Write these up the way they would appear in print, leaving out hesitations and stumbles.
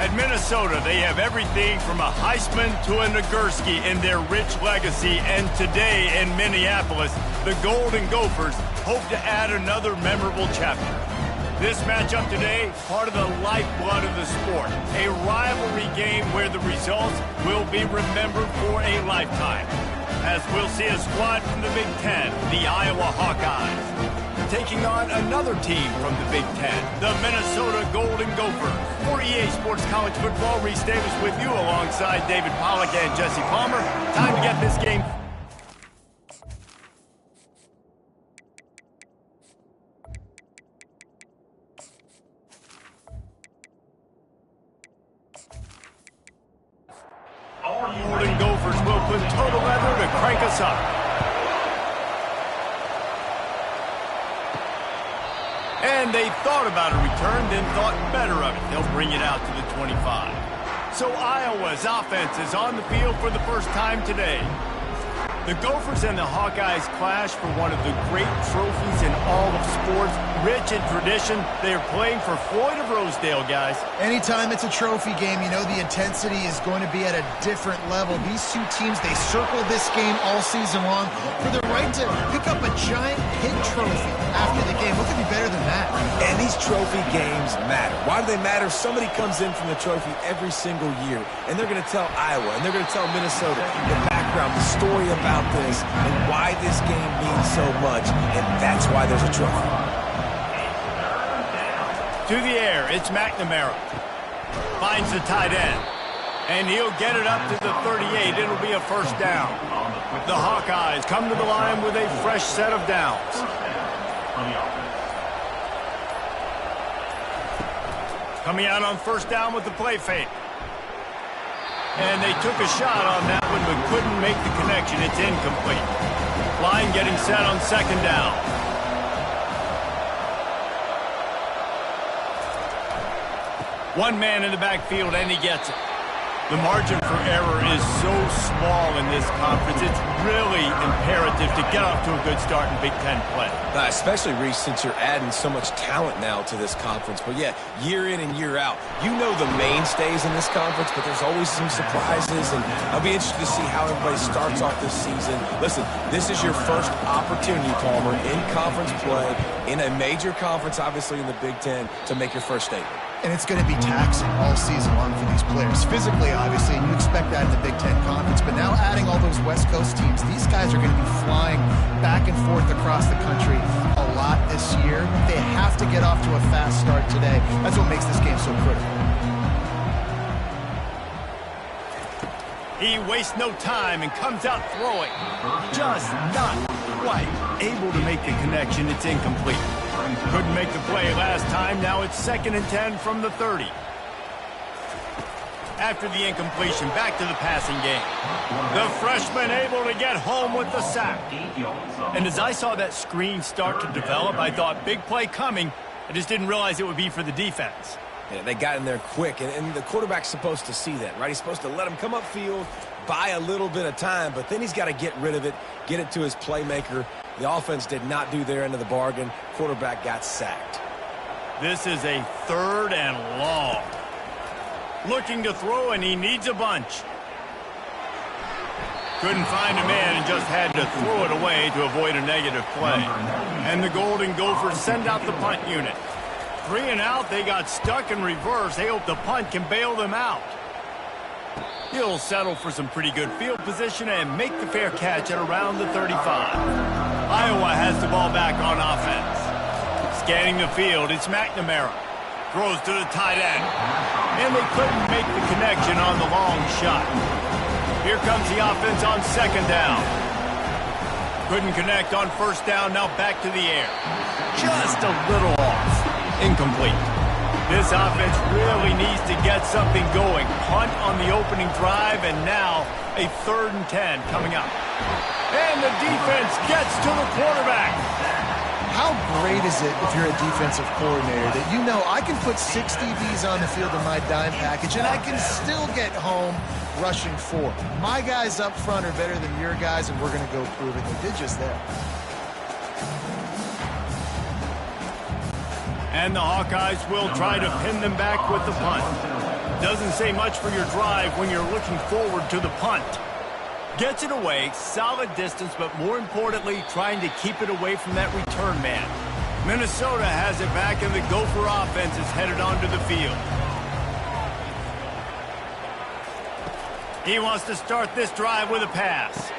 At Minnesota, they have everything from a Heisman to a Nagurski in their rich legacy, and today in Minneapolis, the Golden Gophers hope to add another memorable chapter. This matchup today, part of the lifeblood of the sport, a rivalry game where the results will be remembered for a lifetime. As we'll see a squad from the Big Ten, the Iowa Hawkeyes, taking on another team from the Big Ten, the Minnesota Golden Gophers. For EA Sports College Football, Reese Davis with you alongside David Pollack and Jesse Palmer. Time to get this game. Golden Gophers will put total leather to crank us up. And they thought about a return, then thought better of it. They'll bring it out to the 25. So Iowa's offense is on the field for the first time today. The Gophers and the Hawkeyes clash for one of the great trophies in all of sports. Rich in tradition, they are playing for Floyd of Rosedale, guys. Anytime it's a trophy game, you know the intensity is going to be at a different level. These two teams, they circle this game all season long for the right to pick up a giant hit trophy after the game. What could be better than that? And these trophy games matter. Why do they matter? Somebody comes in from the trophy every single year, and they're going to tell Iowa, and they're going to tell Minnesota the background, the story about this, and why this game means so much, and that's why there's a trophy. To the air, it's McNamara. Finds the tight end. And he'll get it up to the 38. It'll be a first down. The Hawkeyes come to the line with a fresh set of downs. Coming out on first down with the play fake. And they took a shot on that one, but couldn't make the connection. It's incomplete. Line getting set on second down. One man in the backfield, and he gets it. The margin for error is so small in this conference. It's really imperative to get off to a good start in Big Ten play. Especially, Reese, since you're adding so much talent now to this conference. But, yeah, year in and year out, you know the mainstays in this conference, but there's always some surprises, and I'll be interested to see how everybody starts off this season. Listen, this is your first opportunity, Palmer, in conference play, in a major conference, obviously in the Big Ten, to make your first statement. And it's going to be taxing all season long for these players. Physically, obviously, and you expect that in the Big Ten Conference. But now adding all those West Coast teams, these guys are going to be flying back and forth across the country a lot this year. They have to get off to a fast start today. That's what makes this game so critical. He wastes no time and comes out throwing. Just not quite able to make the connection. It's incomplete. Couldn't make the play last time. Now it's 2nd and 10 from the 30. After the incompletion, back to the passing game. The freshman able to get home with the sack. And as I saw that screen start to develop, I thought big play coming. I just didn't realize it would be for the defense. Yeah, they got in there quick, and the quarterback's supposed to see that, right? He's supposed to let him come upfield, buy a little bit of time, but then he's got to get rid of it, get it to his playmaker. The offense did not do their end of the bargain. Quarterback got sacked. This is a 3rd and long. Looking to throw, and he needs a bunch. Couldn't find a man and just had to throw it away to avoid a negative play. And the Golden Gophers send out the punt unit. 3 and out, they got stuck in reverse. They hope the punt can bail them out. He'll settle for some pretty good field position and make the fair catch at around the 35. Iowa has the ball back on offense. Scanning the field, it's McNamara. Throws to the tight end. And they couldn't make the connection on the long shot. Here comes the offense on 2nd down. Couldn't connect on 1st down, now back to the air. Just a little off. Incomplete. This offense really needs to get something going. Punt on the opening drive, and now a 3rd and 10 coming up. And the defense gets to the quarterback. How great is it if you're a defensive coordinator that you know I can put 6 DBs on the field in my dime package and I can still get home rushing 4. My guys up front are better than your guys, and we're going to go prove it. They did just that. And the Hawkeyes will try to pin them back with the punt. doesn't say much for your drive when you're looking forward to the punt. Gets it away, solid distance, but more importantly, trying to keep it away from that return man. Minnesota has it back, and the Gopher offense is headed onto the field. He wants to start this drive with a pass.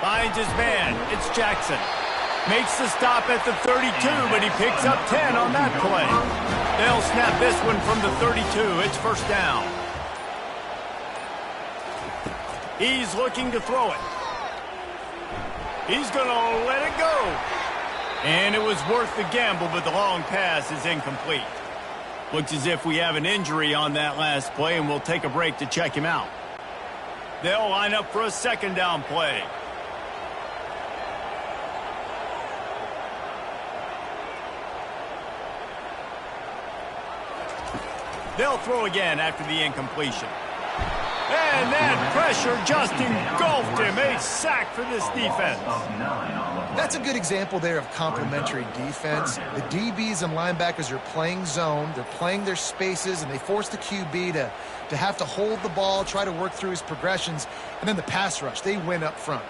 Finds his man. It's Jackson. Makes the stop at the 32, but he picks up 10 on that play. They'll snap this one from the 32. It's first down. He's looking to throw it. He's going to let it go. And it was worth the gamble, but the long pass is incomplete. Looks as if we have an injury on that last play, and we'll take a break to check him out. They'll line up for a second down play. They'll throw again after the incompletion. And that pressure just engulfed him. A sack for this defense. That's a good example there of complementary defense. The DBs and linebackers are playing zone. They're playing their spaces, and they force the QB to have to hold the ball, try to work through his progressions, and then the pass rush. They win up front.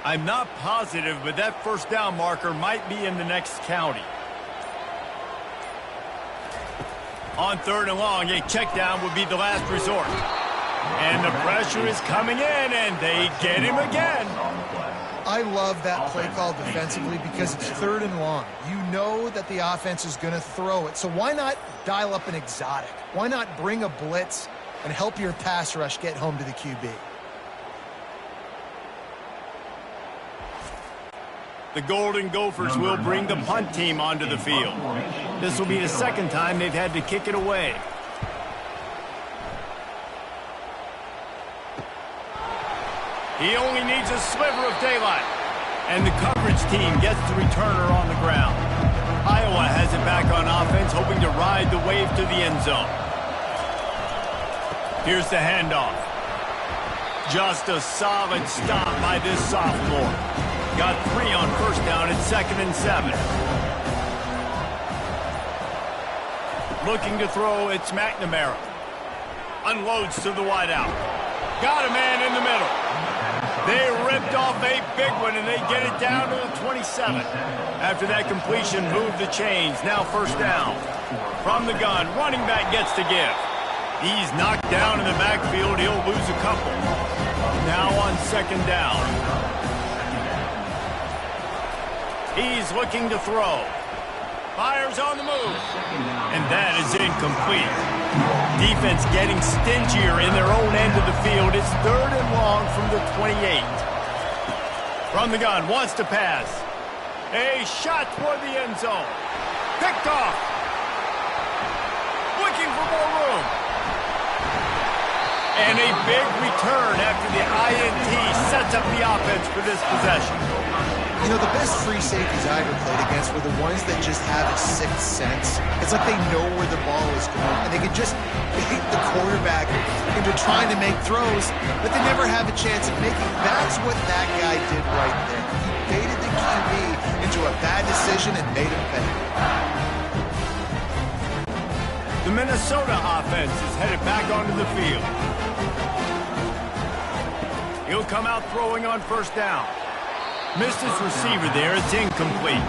I'm not positive, but that first down marker might be in the next county. On third and long, a check down would be the last resort. And the pressure is coming in, and they get him again. I love that play call defensively because it's third and long. You know that the offense is going to throw it. So why not dial up an exotic? Why not bring a blitz and help your pass rush get home to the QB? The Golden Gophers will bring the punt team onto the field. This will be the second time they've had to kick it away. He only needs a sliver of daylight. And the coverage team gets the returner on the ground. Iowa has it back on offense, hoping to ride the wave to the end zone. Here's the handoff. Just a solid stop by this sophomore. Got 3 on first down at 2nd and 7. Looking to throw, it's McNamara. Unloads to the wideout. Got a man in the middle. They ripped off a big one, and they get it down to the 27. After that completion, move the chains. Now first down. From the gun, running back gets to give. He's knocked down in the backfield. He'll lose a couple. Now on second down. He's looking to throw. Fires on the move. And that is incomplete. Defense getting stingier in their own end of the field. It's third and long from the 28. From the gun, wants to pass. A shot toward the end zone. Picked off. Looking for more room. And a big return after the INT sets up the offense for this possession. You know, the best free safeties I ever played against were the ones that just have a sixth sense. It's like they know where the ball is going, and they can just bait the quarterback into trying to make throws that they never have a chance of making. That's what that guy did right there. He baited the QB into a bad decision and made him pay. The Minnesota offense is headed back onto the field. He'll come out throwing on first down. Missed his receiver there. It's incomplete.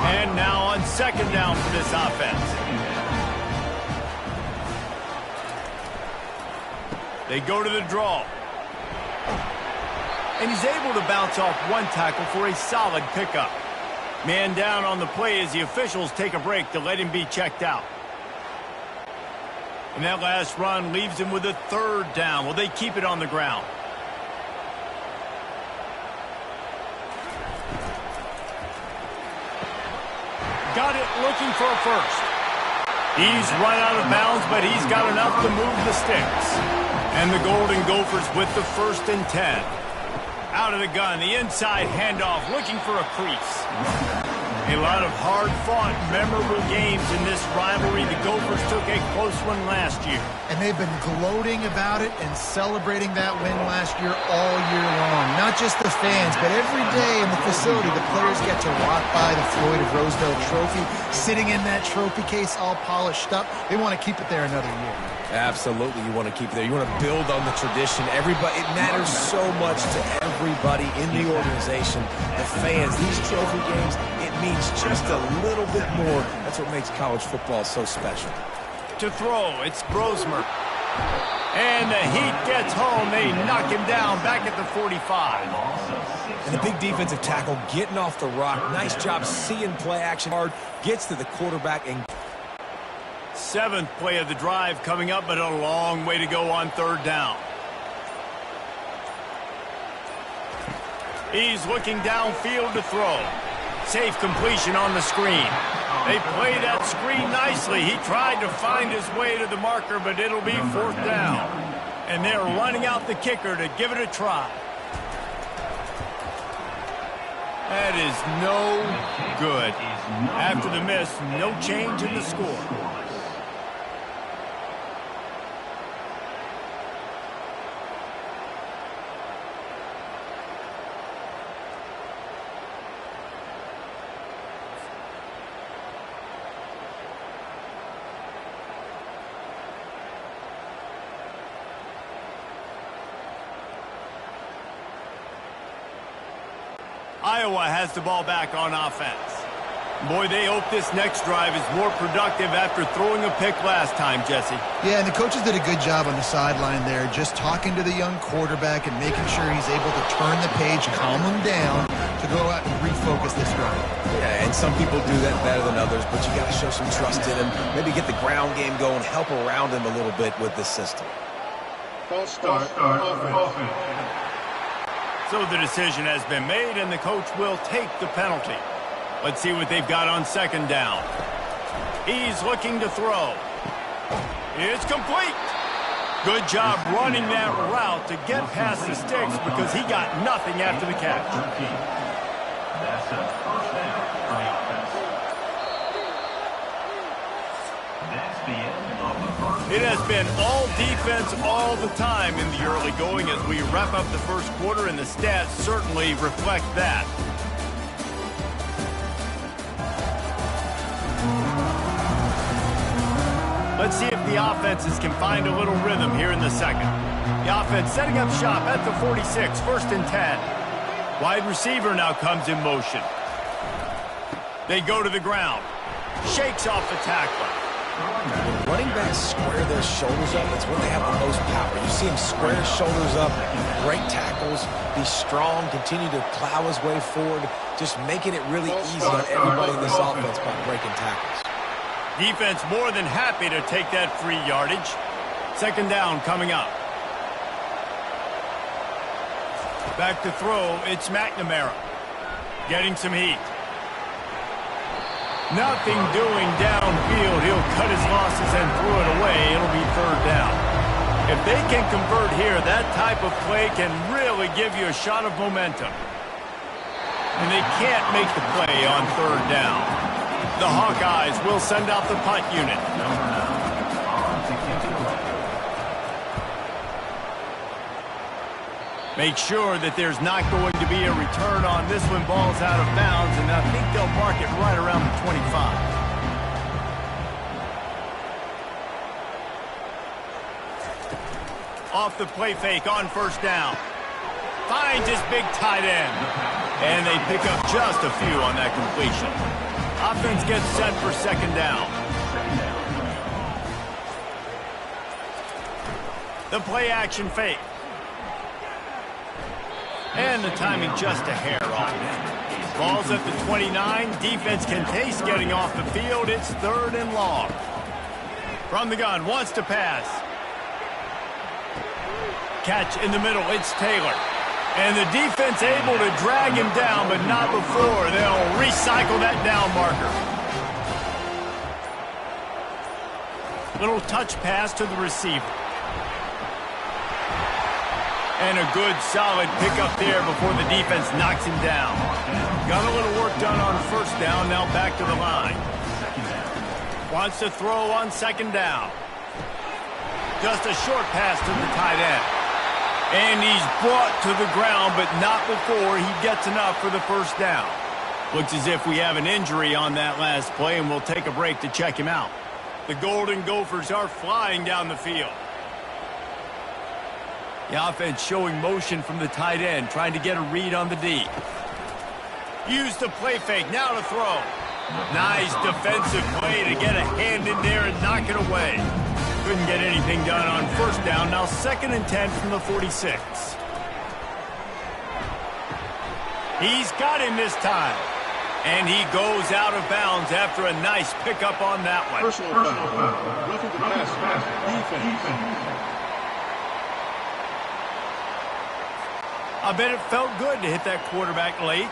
And now on second down for this offense. They go to the draw. And he's able to bounce off one tackle for a solid pickup. Man down on the play as the officials take a break to let him be checked out. And that last run leaves him with a third down. Well, they keep it on the ground. Got it looking for a first. He's run out of bounds, but he's got enough to move the sticks. And the Golden Gophers with the 1st and 10. Out of the gun, the inside handoff, looking for a crease. A lot of hard-fought, memorable games in this rivalry. The Gophers took a close one last year. And they've been gloating about it and celebrating that win last year all year long. Not just the fans, but every day in the facility, the players get to walk by the Floyd of Roosevelt trophy, sitting in that trophy case all polished up. They want to keep it there another year. Absolutely, you want to keep it there. You want to build on the tradition. Everybody, it matters so much to everybody in the organization, the fans. These trophy games, it means just a little bit more. That's what makes college football so special. To throw, it's Brosmer. And the Heat gets home. They knock him down back at the 45. And the big defensive tackle getting off the rock. Nice job seeing play action hard. Gets to the quarterback and... Seventh play of the drive coming up, but a long way to go on third down. He's looking downfield to throw. Safe completion on the screen. They play that screen nicely. He tried to find his way to the marker, but it'll be fourth down. And they're running out the kicker to give it a try. That is no good. After the miss, no change in the score. Iowa has the ball back on offense. Boy, they hope this next drive is more productive after throwing a pick last time, Jesse. Yeah, and the coaches did a good job on the sideline there, just talking to the young quarterback and making sure he's able to turn the page, calm him down to go out and refocus this drive. Yeah, and some people do that better than others, but you got to show some trust in him. Maybe get the ground game going, help around him a little bit with this system. False start offense. So the decision has been made, and the coach will take the penalty. Let's see what they've got on second down. He's looking to throw. It's complete. Good job running that route to get past the sticks because he got nothing after the catch. That's a first down for the offense. That's the end of the first. It has been all defense all the time in the early going as we wrap up the first quarter, and the stats certainly reflect that. Let's see if the offenses can find a little rhythm here in the second. The offense setting up shop at the 46, first and 10. Wide receiver now comes in motion. They go to the ground. Shakes off the tackler. When running backs square their shoulders up, that's when they have the most power. You see him square his shoulders up, break tackles, be strong, continue to plow his way forward, just making it really easy on everybody in this offense by breaking tackles. Defense more than happy to take that free yardage. Second down coming up. Back to throw, it's McNamara. Getting some heat. Nothing doing downfield. He'll cut his losses and throw it away. It'll be third down. If they can convert here, that type of play can really give you a shot of momentum. And they can't make the play on third down. The Hawkeyes will send out the punt unit. Make sure that there's not going to be a return on this when ball's out of bounds, and I think they'll mark it right around the 25. Off the play fake on first down. Finds his big tight end. And they pick up just a few on that completion. Offense gets set for second down. The play action fake. And the timing just a hair off. Ball's at the 29. Defense can taste getting off the field. It's third and long. From the gun, wants to pass. Catch in the middle, it's Taylor. And the defense able to drag him down, but not before. They'll recycle that down marker. Little touch pass to the receiver. And a good, solid pickup there before the defense knocks him down. Got a little work done on first down, now back to the line. Wants to throw on second down. Just a short pass to the tight end. And he's brought to the ground, but not before he gets enough for the first down. Looks as if we have an injury on that last play, and we'll take a break to check him out. The Golden Gophers are flying down the field. The offense showing motion from the tight end, trying to get a read on the D. Use the play fake, now to throw. Nice defensive play to get a hand in there and knock it away. Couldn't get anything done on first down, now 2nd and 10 from the 46. He's got him this time. And he goes out of bounds after a nice pickup on that one. Personal foul. Roughing the pass. Defense. I bet it felt good to hit that quarterback late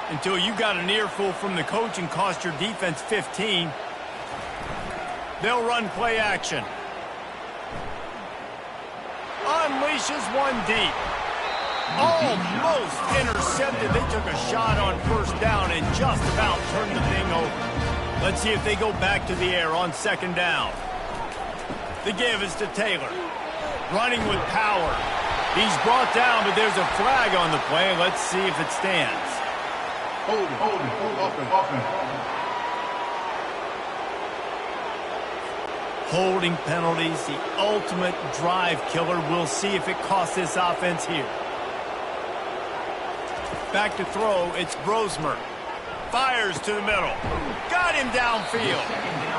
until you got an earful from the coach and cost your defense 15. They'll run play action. Unleashes one deep. Almost intercepted. They took a shot on first down and just about turned the thing over. Let's see if they go back to the air on second down. The give is to Taylor. Running with power. He's brought down, but there's a flag on the play. Let's see if it stands. Hold offense. Holding penalties, the ultimate drive killer. We'll see if it costs this offense here. Back to throw, it's Brosmer. Fires to the middle. Got him downfield.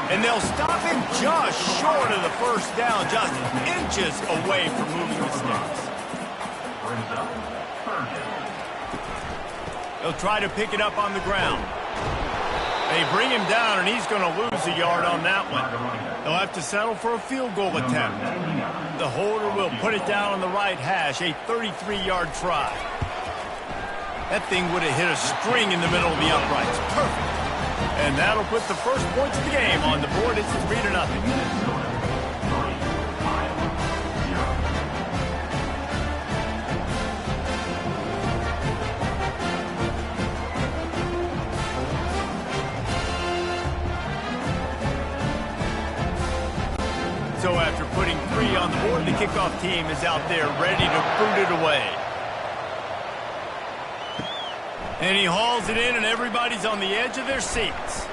And they'll stop him just short of the first down, just inches away from moving the sticks. They'll try to pick it up on the ground. They bring him down, and he's going to lose a yard on that one. They'll have to settle for a field goal attempt. The holder will put it down on the right hash, a 33-yard try. That thing would have hit a string in the middle of the uprights. Perfect. And that'll put the first points of the game on the board. It's 3-0. So after putting 3 on the board, the kickoff team is out there ready to boot it away. And he hauls it in, and everybody's on the edge of their seats.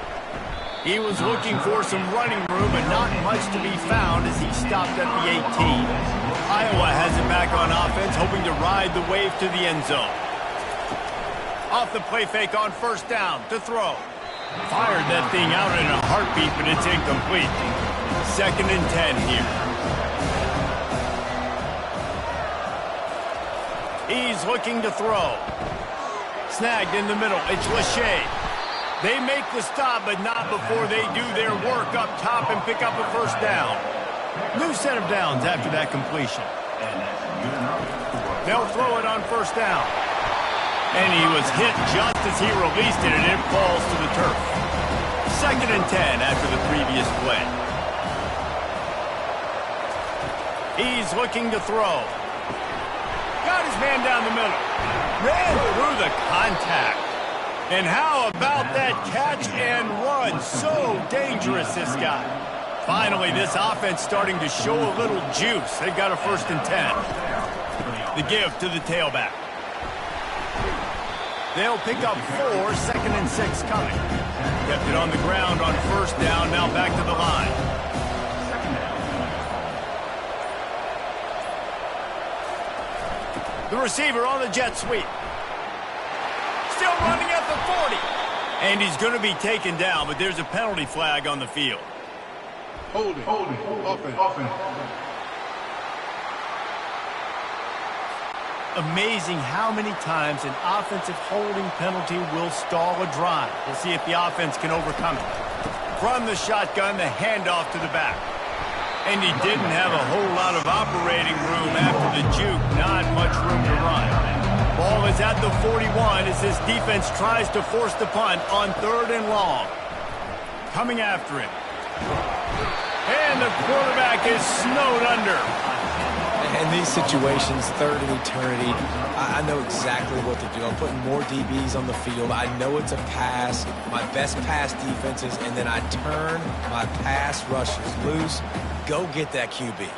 He was looking for some running room, but not much to be found as he stopped at the 18. Iowa has it back on offense, hoping to ride the wave to the end zone. Off the play fake on first down to throw. Fired that thing out in a heartbeat, but it's incomplete. 2nd and 10 here. He's looking to throw. Snagged in the middle. It's Lachey. They make the stop, but not before they do their work up top and pick up a first down. New set of downs after that completion. They'll throw it on first down. And he was hit just as he released it, and it falls to the turf. 2nd and 10 after the previous play. He's looking to throw. Got his man down the middle. Ran through the contact. And how about that catch and run? So dangerous, this guy. Finally, this offense starting to show a little juice. They've got a 1st and 10. The give to the tailback. They'll pick up 4, 2nd and 6 coming. Kept it on the ground on first down, now back to the line. The receiver on the jet sweep. Still running at the 40. And he's going to be taken down, but there's a penalty flag on the field. Holding. Offense. Amazing how many times an offensive holding penalty will stall a drive. We'll see if the offense can overcome it. From the shotgun, the handoff to the back. And he didn't have a whole lot of operating room after the juke. Not much room to run. Ball is at the 41 as this defense tries to force the punt on 3rd and long. Coming after him. And the quarterback is snowed under. In these situations, third and eternity, I know exactly what to do. I'm putting more DBs on the field. I know it's a pass, my best pass defenses, and then I turn my pass rushers loose. Go get that QB.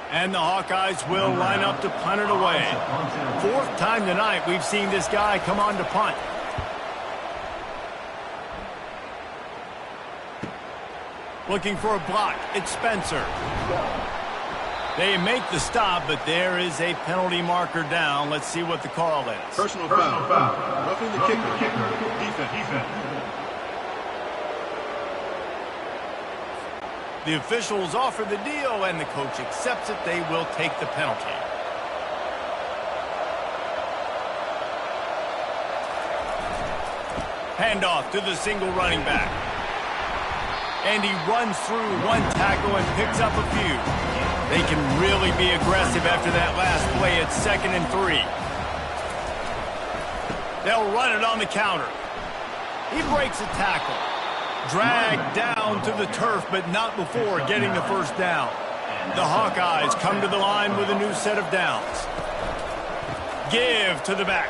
And the Hawkeyes will line up to punt it away. Fourth time tonight we've seen this guy come on to punt. Looking for a block. It's Spencer. They make the stop, but there is a penalty marker down. Let's see what the call is. Personal foul. Roughing the kicker. Defense. The officials offer the deal, and the coach accepts it. They will take the penalty. Handoff to the single running back. And he runs through one tackle and picks up a few. They can really be aggressive after that last play. It's 2nd and 3. They'll run it on the counter. He breaks a tackle. Dragged down to the turf, but not before getting the first down. The Hawkeyes come to the line with a new set of downs. Give to the back.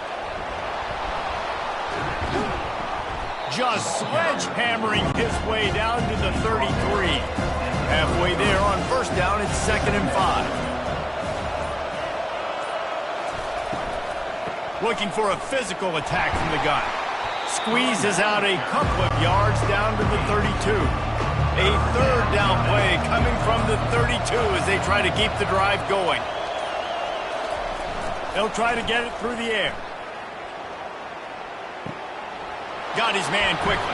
Just sledgehammering his way down to the 33. Halfway there on first down, it's 2nd and 5. Looking for a physical attack from the gun. Squeezes out a couple of yards down to the 32. A third down play coming from the 32 as they try to keep the drive going. They'll try to get it through the air. Got his man quickly.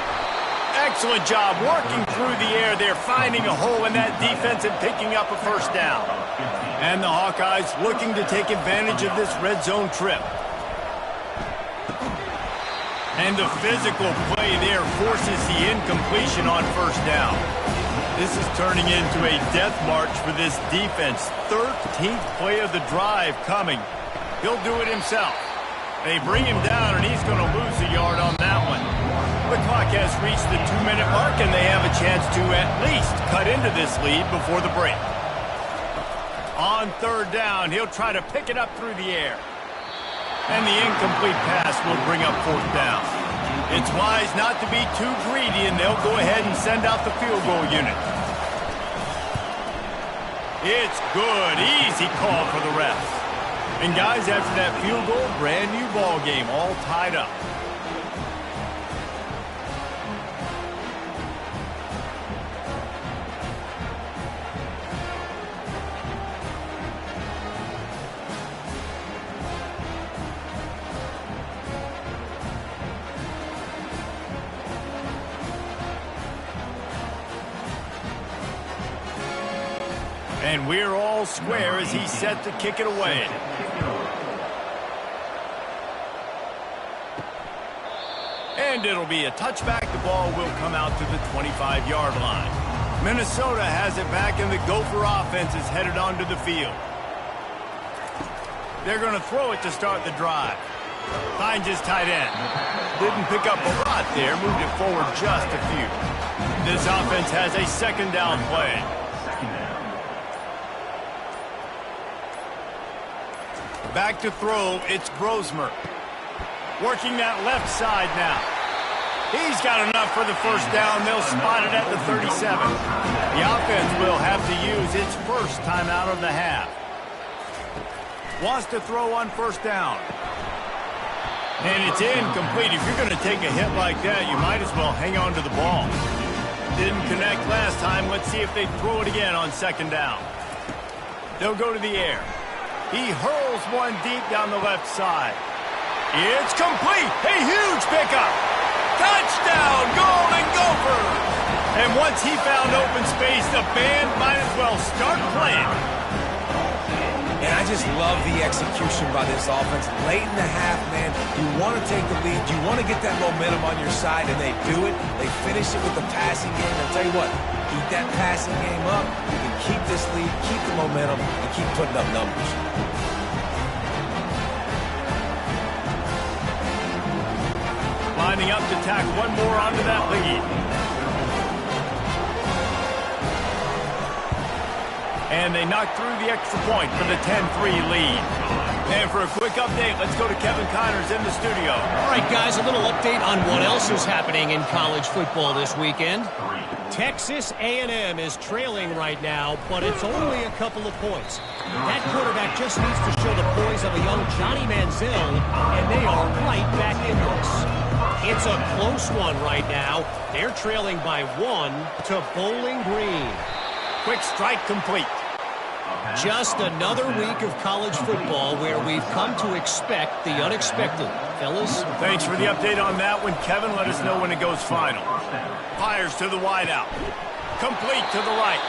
Excellent job working through the air there, finding a hole in that defense and picking up a first down. And the Hawkeyes looking to take advantage of this red zone trip. And the physical play there forces the incompletion on first down. This is turning into a death march for this defense. 13th play of the drive coming. He'll do it himself. They bring him down, and he's going to lose a yard on that one. The clock has reached the 2-minute mark, and they have a chance to at least cut into this lead before the break. On third down, he'll try to pick it up through the air. And the incomplete pass will bring up fourth down. It's wise not to be too greedy, and they'll go ahead and send out the field goal unit. It's good. Easy call for the refs. And guys, after that field goal, brand new ball game, all tied up. And we're all square as he's set to kick it away. And it'll be a touchback. The ball will come out to the 25-yard line. Minnesota has it back, and the Gopher offense is headed onto the field. They're going to throw it to start the drive. Finds his tight end. Didn't pick up a lot there. Moved it forward just a few. This offense has a second down play. Back to throw, it's Grosmer. Working that left side now. He's got enough for the first down. They'll spot it at the 37. The offense will have to use its first timeout of the half. Wants to throw on first down. And it's incomplete. If you're going to take a hit like that, you might as well hang on to the ball. Didn't connect last time. Let's see if they throw it again on second down. They'll go to the air. He hurls one deep down the left side. It's complete. A huge pickup. Touchdown, Golden Gophers. And once he found open space, the band might as well start playing. And I just love the execution by this offense. Late in the half, man, you want to take the lead. You want to get that momentum on your side, and they do it. They finish it with the passing game. I'll tell you what, keep that passing game up. You can keep this lead, keep the momentum, and keep putting up numbers. Lining up to tack one more onto that lead. And they knocked through the extra point for the 10-3 lead. And for a quick update, let's go to Kevin Connors in the studio. All right, guys, a little update on what else is happening in college football this weekend. Texas A&M is trailing right now, but it's only a couple of points. That quarterback just needs to show the poise of a young Johnny Manziel, and they are right back in this. It's a close one right now. They're trailing by 1 to Bowling Green. Quick strike complete. Just another week of college football where we've come to expect the unexpected. Fellas? Thanks for the update on that one, Kevin. Let us know when it goes final. Fires to the wideout. Complete to the right.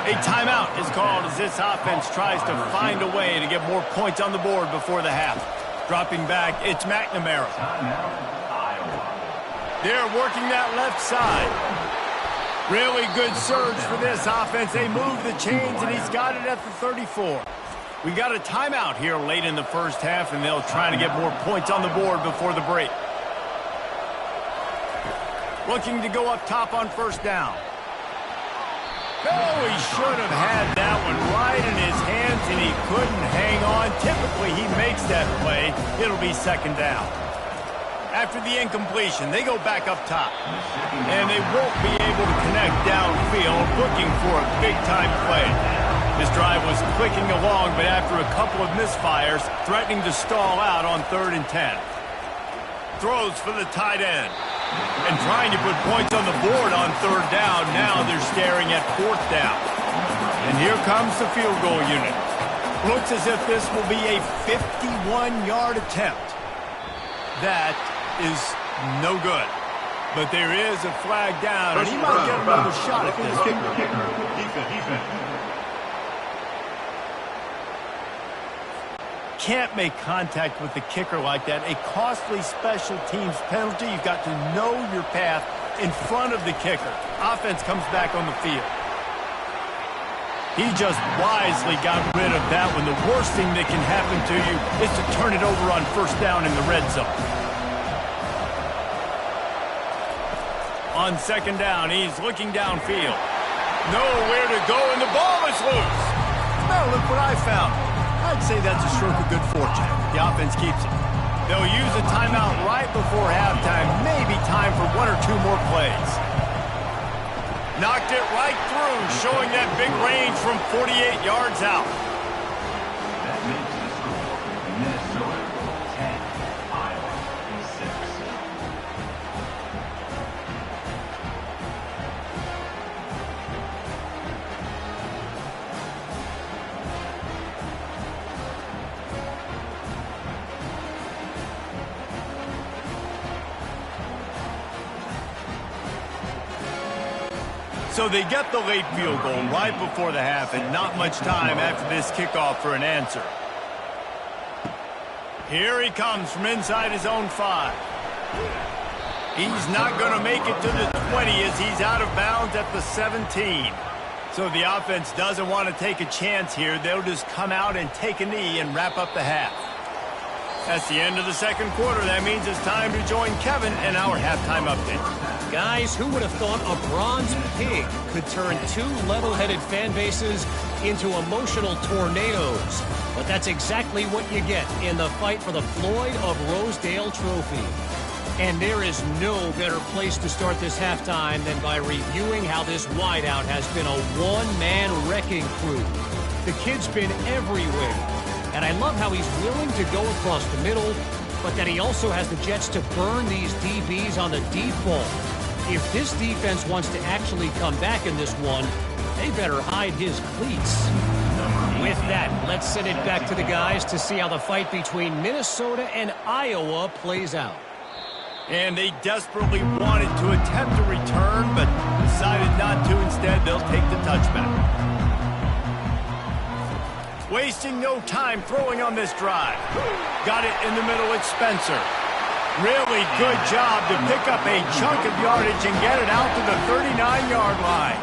A timeout is called as this offense tries to find a way to get more points on the board before the half. Dropping back, it's McNamara. They're working that left side. Really good surge for this offense. They move the chains, and he's got it at the 34. We got a timeout here late in the first half, and they'll try to get more points on the board before the break. Looking to go up top on first down. Oh, he should have had that one right in his hands, and he couldn't hang on. Typically, he makes that play. It'll be second down. After the incompletion, they go back up top. And they won't be able to connect downfield, looking for a big-time play. This drive was clicking along, but after a couple of misfires, threatening to stall out on 3rd and 10. Throws for the tight end. And trying to put points on the board on 3rd down. Now they're staring at 4th down. And here comes the field goal unit. Looks as if this will be a 51-yard attempt. That is no good. But there is a flag down, and he might get another shot at this. Defense. Can't make contact with the kicker like that. A costly special teams penalty. You've got to know your path in front of the kicker. Offense comes back on the field. He just wisely got rid of that one. The worst thing that can happen to you is to turn it over on first down in the red zone. On second down, he's looking downfield. Nowhere to go, and the ball is loose. Now look what I found. I'd say that's a stroke of good fortune. The offense keeps it. They'll use a timeout right before halftime. Maybe time for 1 or 2 more plays. Knocked it right through, showing that big range from 48 yards out. That makes the score Minnesota 10, Iowa 6. So they get the late field goal right before the half, and not much time after this kickoff for an answer. Here he comes from inside his own 5. He's not going to make it to the 20 as he's out of bounds at the 17. So the offense doesn't want to take a chance here. They'll just come out and take a knee and wrap up the half. That's the end of the second quarter. That means it's time to join Kevin in our halftime update. Guys, who would have thought a bronze pig could turn 2 level-headed fan bases into emotional tornadoes? But that's exactly what you get in the fight for the Floyd of Rosedale Trophy. And there is no better place to start this halftime than by reviewing how this wideout has been a one-man wrecking crew. The kid's been everywhere. And I love how he's willing to go across the middle, but that he also has the jets to burn these DBs on the deep ball. If this defense wants to actually come back in this one, they better hide his cleats. With that, let's send it back to the guys to see how the fight between Minnesota and Iowa plays out. And they desperately wanted to attempt a return, but decided not to. Instead, they'll take the touchback. Wasting no time throwing on this drive. Got it in the middle with Spencer. Really good job to pick up a chunk of yardage and get it out to the 39-yard line.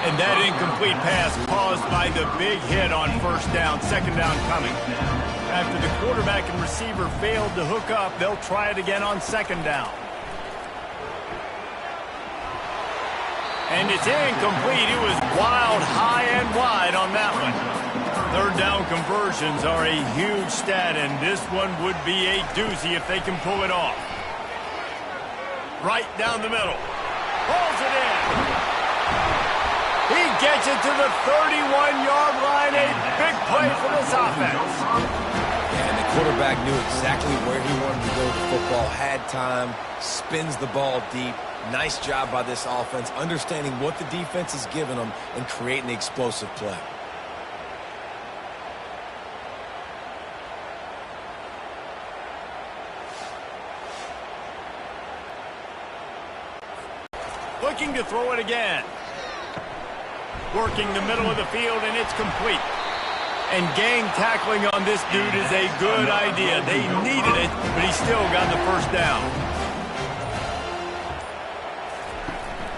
And that incomplete pass caused by the big hit on first down. Second down coming. After the quarterback and receiver failed to hook up, they'll try it again on second down. And it's incomplete. It was wild, high and wide on that one. Third down conversions are a huge stat, and this one would be a doozy if they can pull it off. Right down the middle. Pulls it in. He gets it to the 31-yard line. A big play for this offense. Yeah, and the quarterback knew exactly where he wanted to go with the football, had time, spins the ball deep. Nice job by this offense, understanding what the defense is giving them and creating the explosive play. Looking to throw it again. Working the middle of the field, and it's complete. And gang tackling on this dude is a good idea. They needed it, but he still got the first down.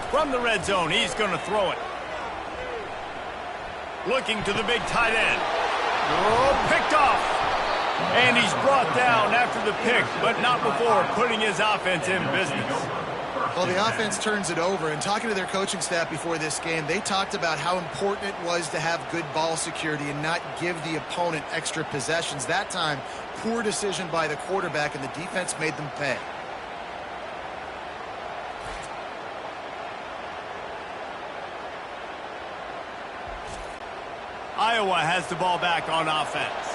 From the red zone, he's going to throw it. Looking to the big tight end. Oh, picked off. And he's brought down after the pick, but not before putting his offense in business. Well, the offense turns it over, and talking to their coaching staff before this game, they talked about how important it was to have good ball security and not give the opponent extra possessions. That time, poor decision by the quarterback, and the defense made them pay. Iowa has the ball back on offense.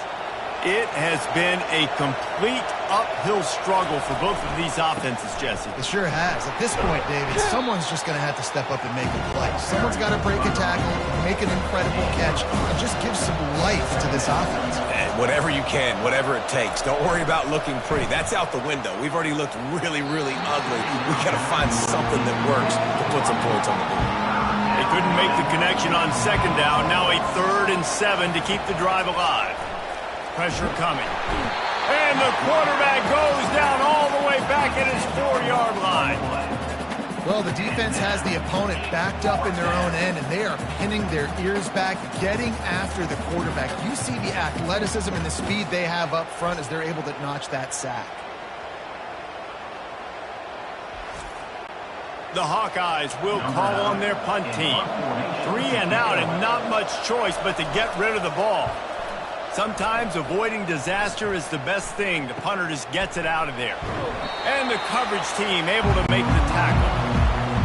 It has been a complete uphill struggle for both of these offenses, Jesse. It sure has. At this point, David, someone's just going to have to step up and make a play. Someone's got to break a tackle, make an incredible catch, and just give some life to this offense. And whatever you can, whatever it takes. Don't worry about looking pretty. That's out the window. We've already looked really, really ugly. We've got to find something that works to put some points on the board. They couldn't make the connection on second down. Now a 3rd and 7 to keep the drive alive. Pressure coming. And the quarterback goes down all the way back at his 4-yard line. Well, the defense has the opponent backed up in their own end, and they are pinning their ears back, getting after the quarterback. You see the athleticism and the speed they have up front as they're able to notch that sack. The Hawkeyes will call on their punt team. 3 and out and not much choice but to get rid of the ball. Sometimes avoiding disaster is the best thing. The punter just gets it out of there. And the coverage team able to make the tackle.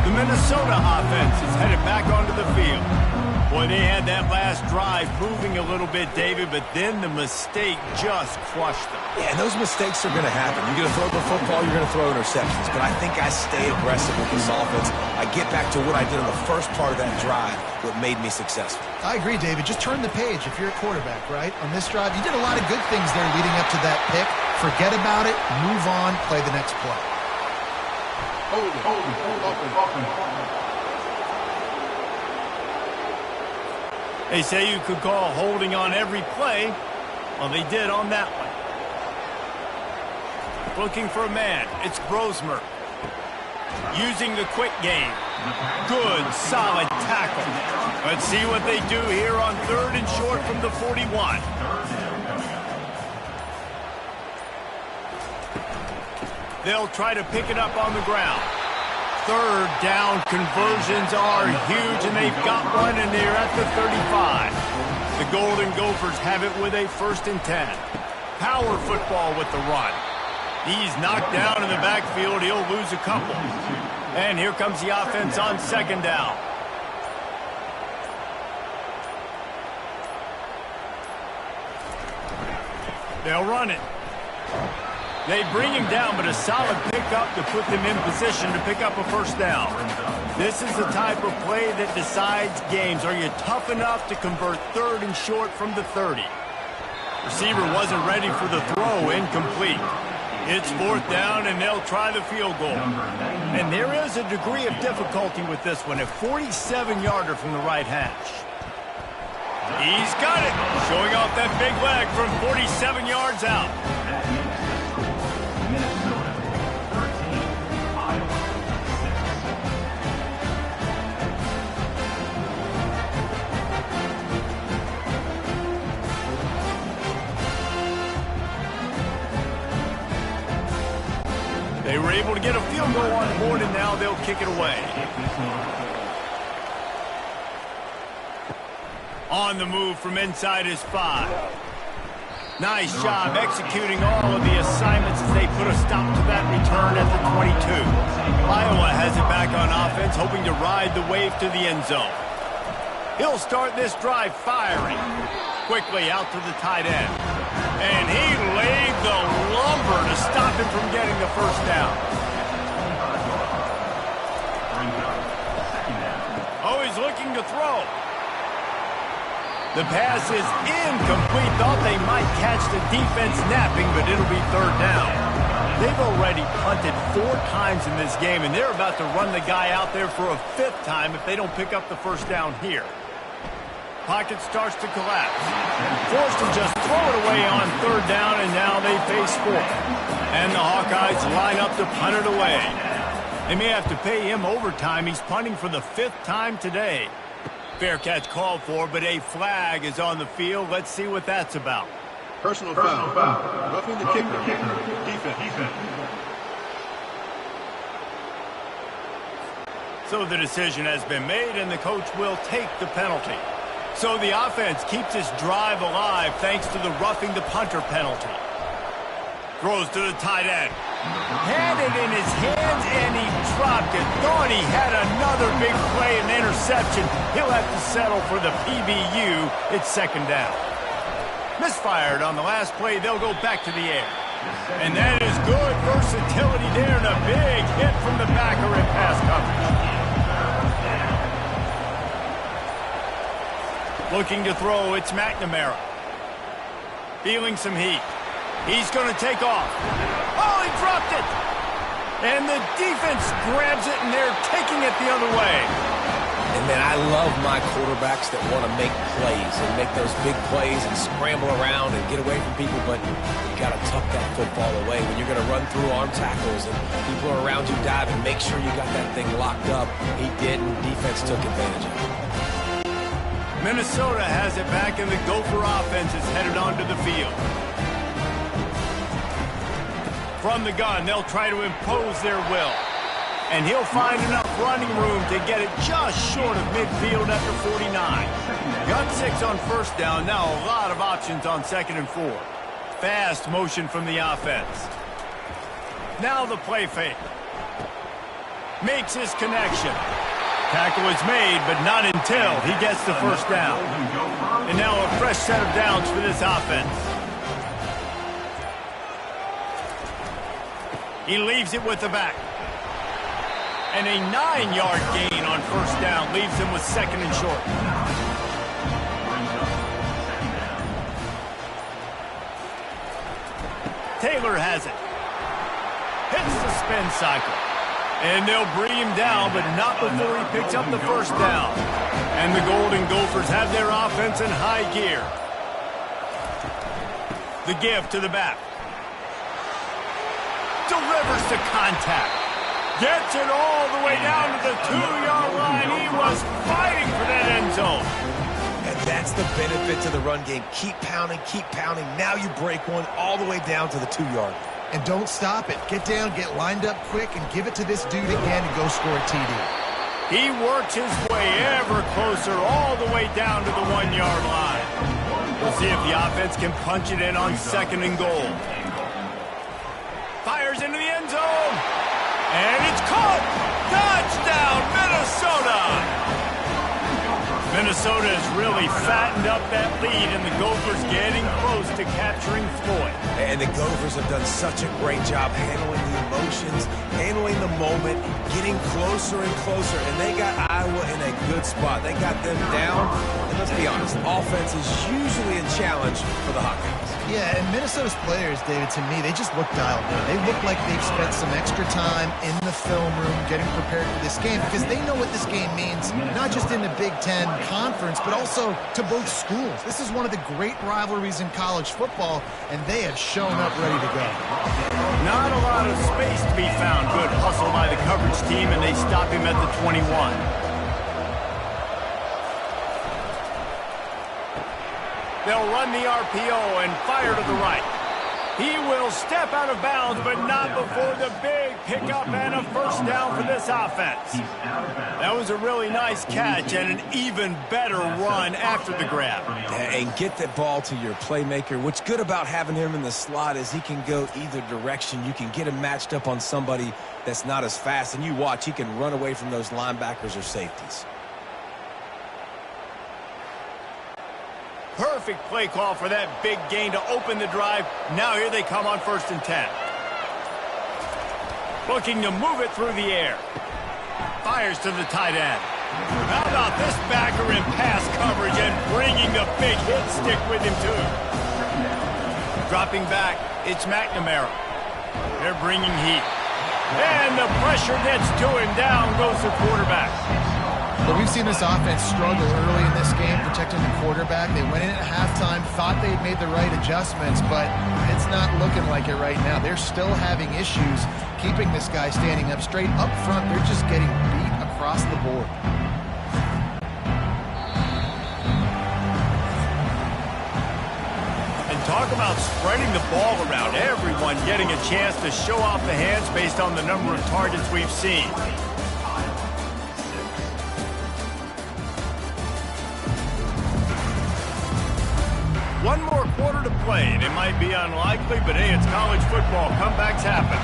The Minnesota offense is headed back onto the field. Boy, they had that last drive moving a little bit, David, but then the mistake just crushed them. Yeah, and those mistakes are going to happen. You're going to throw the football, you're going to throw interceptions. But I think I stay aggressive with this offense. I get back to what I did on the first part of that drive, what made me successful. I agree, David. Just turn the page if you're a quarterback, right? On this drive, you did a lot of good things there leading up to that pick. Forget about it, move on, play the next play. Hold it. They say you could call holding on every play. Well, they did on that one. Looking for a man. It's Brosmer. Using the quick game. Good, solid tackle. Let's see what they do here on 3rd and short from the 41. They'll try to pick it up on the ground. 3rd down conversions are huge, and they've got one, and they're at the 35. The Golden Gophers have it with a 1st and 10. Power football with the run. He's knocked down in the backfield. He'll lose a couple. And here comes the offense on 2nd down. They'll run it. They bring him down, but a solid pickup to put them in position to pick up a 1st down. This is the type of play that decides games. Are you tough enough to convert 3rd and short from the 30? Receiver wasn't ready for the throw, incomplete. It's 4th down, and they'll try the field goal. And there is a degree of difficulty with this one, a 47-yarder from the right hash. He's got it, showing off that big leg from 47 yards out. They were able to get a field goal on board, and now they'll kick it away. On the move from inside his 5. Nice job executing all of the assignments as they put a stop to that return at the 22. Iowa has it back on offense, hoping to ride the wave to the end zone. He'll start this drive firing. Quickly out to the tight end. And he laid the lumber to stop him from getting the first down. Oh, he's looking to throw. The pass is incomplete. Thought they might catch the defense napping, but it'll be third down. They've already punted 4 times in this game, and they're about to run the guy out there for a 5th time if they don't pick up the first down here. Pocket starts to collapse. Forced to just throw it away on third down, and now they face 4th. And the Hawkeyes line up to punt it away. They may have to pay him overtime. He's punting for the 5th time today. Fair catch called for, but a flag is on the field. Let's see what that's about. Personal foul. Roughing the kicker. Defense. So the decision has been made, and the coach will take the penalty. So the offense keeps this drive alive thanks to the roughing the punter penalty. Throws to the tight end. Had it in his hands, and he dropped it. Thought he had another big play and interception. He'll have to settle for the PBU. It's second down. Misfired on the last play. They'll go back to the air. And that is good versatility there, and a big hit from the backer in pass coverage. Looking to throw, it's McNamara. Feeling some heat. He's going to take off. Oh, he dropped it! And the defense grabs it, and they're taking it the other way. And, man, I love my quarterbacks that want to make plays and make those big plays and scramble around and get away from people, but you got to tuck that football away. When you're going to run through arm tackles and people are around you diving, make sure you got that thing locked up. He did, and defense took advantage of it. Minnesota has it back, and the Gopher offense is headed onto the field. From the gun, they'll try to impose their will. And he'll find enough running room to get it just short of midfield after 49. Got 6 on first down. Now a lot of options on 2nd and 4. Fast motion from the offense. Now the play fake. Makes his connection. Tackle is made, but not until he gets the first down. And now a fresh set of downs for this offense. He leaves it with the back. And a 9-yard gain on first down leaves him with 2nd and short. Taylor has it. Hits the spin cycle. And they'll bring him down, but not before he picks up the first down. And the Golden Gophers have their offense in high gear. The give to the back. Delivers to contact. Gets it all the way down to the 2-yard line. He was fighting for that end zone. And that's the benefit to the run game. Keep pounding, keep pounding. Now you break one all the way down to the 2-yard. And don't stop it. Get down, get lined up quick, and give it to this dude again and go score a TD. He works his way ever closer all the way down to the 1-yard line. We'll see if the offense can punch it in on 2nd and goal. Fires into the end zone. And it's caught! Touchdown, Minnesota! Minnesota has really fattened up that lead, and the Gophers getting close to capturing Floyd. And the Gophers have done such a great job handling the emotions, handling the moment, getting closer and closer, and they got Iowa in a good spot. They got them down, and let's be honest, offense is usually a challenge for the Hawkeyes. Yeah, and Minnesota's players, David, to me, they just look dialed in. They look like they've spent some extra time in the film room getting prepared for this game because they know what this game means, not just in the Big Ten Conference, but also to both schools. This is one of the great rivalries in college football, and they have shown up ready to go. Not a lot of space to be found. Good hustle by the coverage team, and they stop him at the 21. They'll run the RPO and fire to the right. He will step out of bounds, but not before the big pickup and a first down for this offense. That was a really nice catch and an even better run after the grab. And get that ball to your playmaker. What's good about having him in the slot is he can go either direction. You can get him matched up on somebody that's not as fast, and you watch, he can run away from those linebackers or safeties. Perfect play call for that big gain to open the drive. Now here they come on 1st and 10. Looking to move it through the air. Fires to the tight end. How about this backer in pass coverage and bringing the big hit stick with him too. Dropping back, it's McNamara. They're bringing heat. And the pressure gets to him. Down goes the quarterback. But we've seen this offense struggle early in this game protecting the quarterback. They went in at halftime, thought they had made the right adjustments, but it's not looking like it right now. They're still having issues keeping this guy standing up straight. Up front, they're just getting beat across the board. And talk about spreading the ball around. Everyone getting a chance to show off the hands based on the number of targets we've seen. One more quarter to play, and it might be unlikely, but hey, it's college football. Comebacks happen.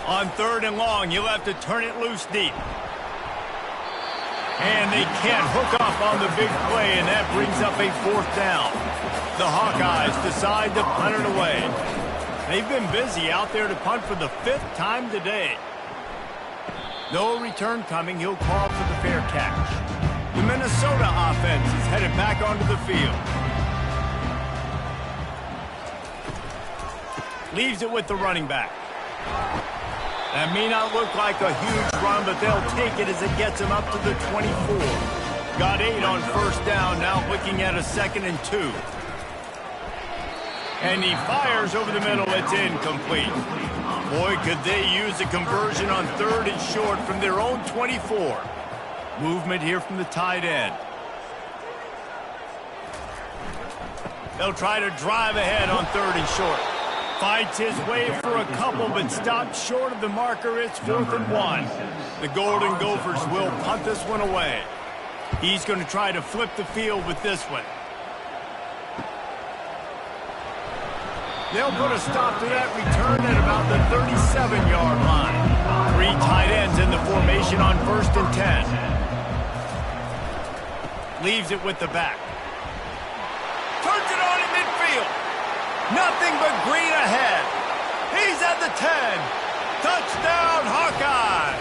On 3rd and long, you'll have to turn it loose deep. And they can't hook up on the big play, and that brings up a 4th down. The Hawkeyes decide to punt it away. They've been busy out there to punt for the 5th time today. No return coming. He'll call for the fair catch. The Minnesota offense is headed back onto the field. Leaves it with the running back. That may not look like a huge run, but they'll take it as it gets him up to the 24. Got 8 on 1st down, now looking at a 2nd and 2. And he fires over the middle. It's incomplete. Boy, could they use a conversion on 3rd and short from their own 24. Movement here from the tight end. They'll try to drive ahead on 3rd and short. Fights his way for a couple, but stops short of the marker. It's 4th and 1. The Golden Gophers will punt this one away. He's going to try to flip the field with this one. They'll put a stop to that return at about the 37-yard line. 3 tight ends in the formation on 1st and 10. Leaves it with the back. Turns it on in midfield. Nothing but green ahead. He's at the 10. Touchdown, Hawkeye.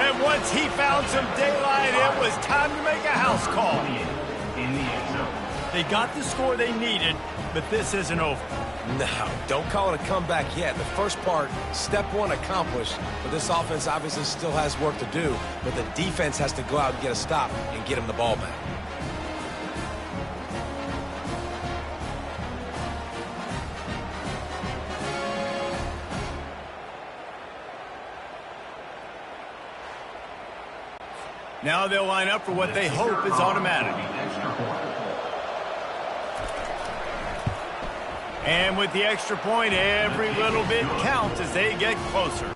And once he found some daylight, it was time to make a house call. They got the score they needed, but this isn't over. No, don't call it a comeback yet. The first part, step 1 accomplished, but this offense obviously still has work to do, but the defense has to go out and get a stop and get him the ball back. Now they'll line up for what they hope is automatic. And with the extra point, every little bit counts as they get closer.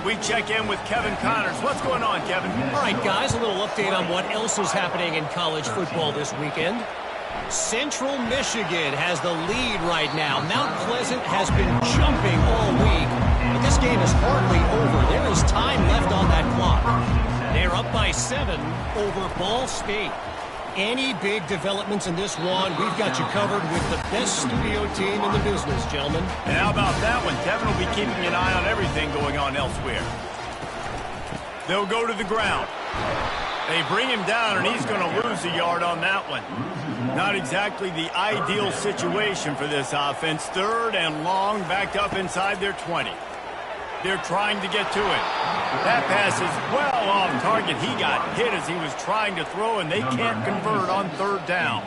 We check in with Kevin Connors. What's going on, Kevin? All right, guys, a little update on what else is happening in college football this weekend. Central Michigan has the lead right now. Mount Pleasant has been jumping all week, but this game is hardly over. There is time left on that clock. They're up by 7 over Ball State. Any big developments in this one, we've got you covered with the best studio team in the business, gentlemen. And how about that one? Kevin will be keeping an eye on everything going on elsewhere. They'll go to the ground. They bring him down, and he's going to lose a yard on that one. Not exactly the ideal situation for this offense. 3rd and long, backed up inside their 20. They're trying to get to it. That pass is well off target. He got hit as he was trying to throw, and they can't convert on 3rd down.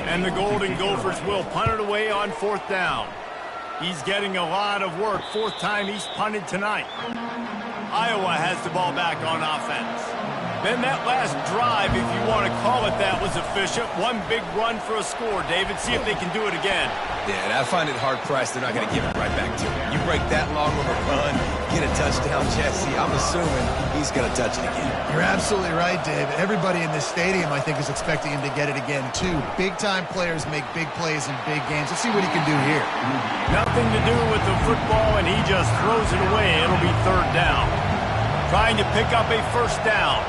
And the Golden Gophers will punt it away on 4th down. He's getting a lot of work. 4th time he's punted tonight. Iowa has the ball back on offense. Then that last drive, if you want to call it that, was efficient. One big run for a score, David. See if they can do it again. Yeah, and I find it hard-pressed they're not going to give it right back to him. You break that long of a run, get a touchdown, Jesse, I'm assuming he's going to touch it again. You're absolutely right, Dave. Everybody in this stadium, I think, is expecting him to get it again, too. Big-time players make big plays in big games. Let's see what he can do here. Nothing to do with the football, and he just throws it away. It'll be third down. Trying to pick up a first down.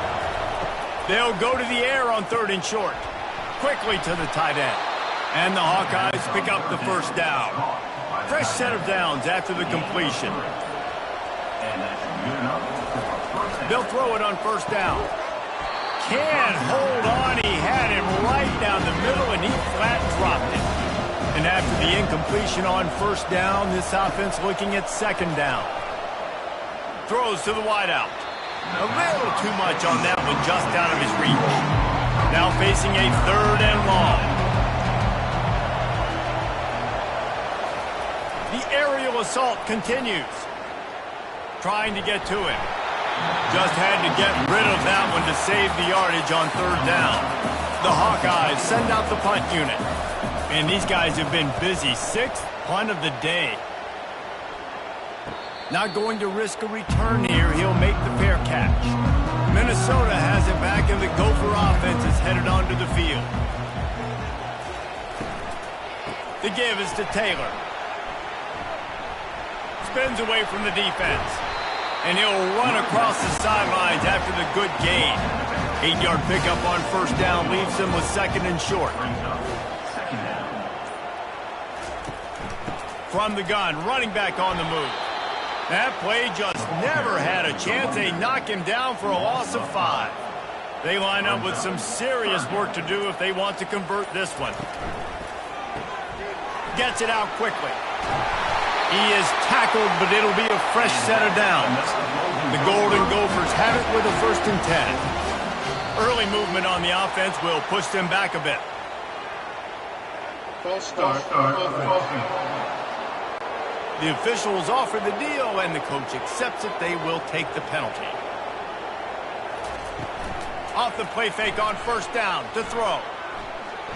They'll go to the air on third and short. Quickly to the tight end. And the Hawkeyes pick up the first down. Fresh set of downs after the completion. They'll throw it on first down. Can't hold on. He had him right down the middle, and he flat dropped it. And after the incompletion on first down, this offense looking at second down. Throws to the wideout. A little too much on that one, just out of his reach. Now facing a third and long. The aerial assault continues. Trying to get to him. Just had to get rid of that one to save the yardage on third down. The Hawkeyes send out the punt unit. And these guys have been busy. Sixth punt of the day. Not going to risk a return here. He'll make the fair catch. Minnesota has it back, and the Gopher offense is headed onto the field. The give is to Taylor. Spins away from the defense. And he'll run across the sidelines after the good gain. 8-yard pickup on first down leaves him with second and short. From the gun, running back on the move. That play just never had a chance. They knock him down for a loss of 5. They line up with some serious work to do if they want to convert this one. Gets it out quickly. He is tackled, but it'll be a fresh set of downs. The Golden Gophers have it with a first and 10. Early movement on the offense will push them back a bit. False start. The officials offer the deal, and the coach accepts it. They will take the penalty. Off the play fake on first down to throw.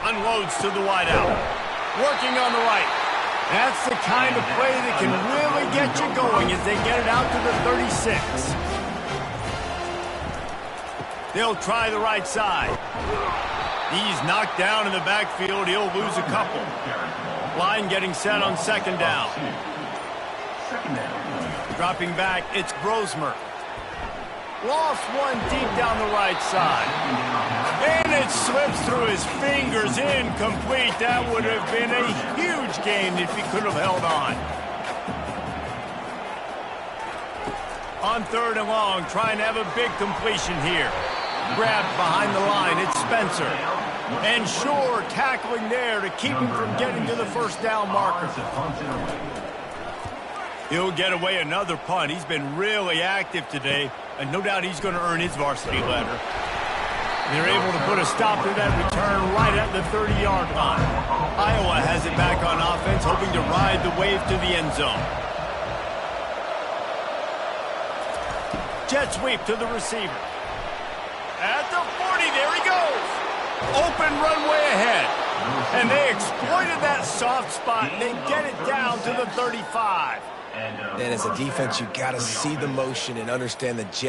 Unloads to the wideout. Working on the right. That's the kind of play that can really get you going as they get it out to the 36. They'll try the right side. He's knocked down in the backfield. He'll lose a couple. Line getting set on second down. Dropping back, it's Grosmer. Lost one deep down the right side. And it slips through his fingers, incomplete. That would have been a huge gain if he could have held on. On third and long, trying to have a big completion here. Grabbed behind the line, it's Spencer. And Shore tackling there to keep him from getting to the first down marker. He'll get away another punt. He's been really active today, and no doubt he's going to earn his varsity letter. They're able to put a stop to that return right at the 30-yard line. Iowa has it back on offense, hoping to ride the wave to the end zone. Jet sweep to the receiver. At the 40, there he goes. Open runway ahead. And they exploited that soft spot. They get it down to the 35. And as a defense, you got to see the motion and understand the jet.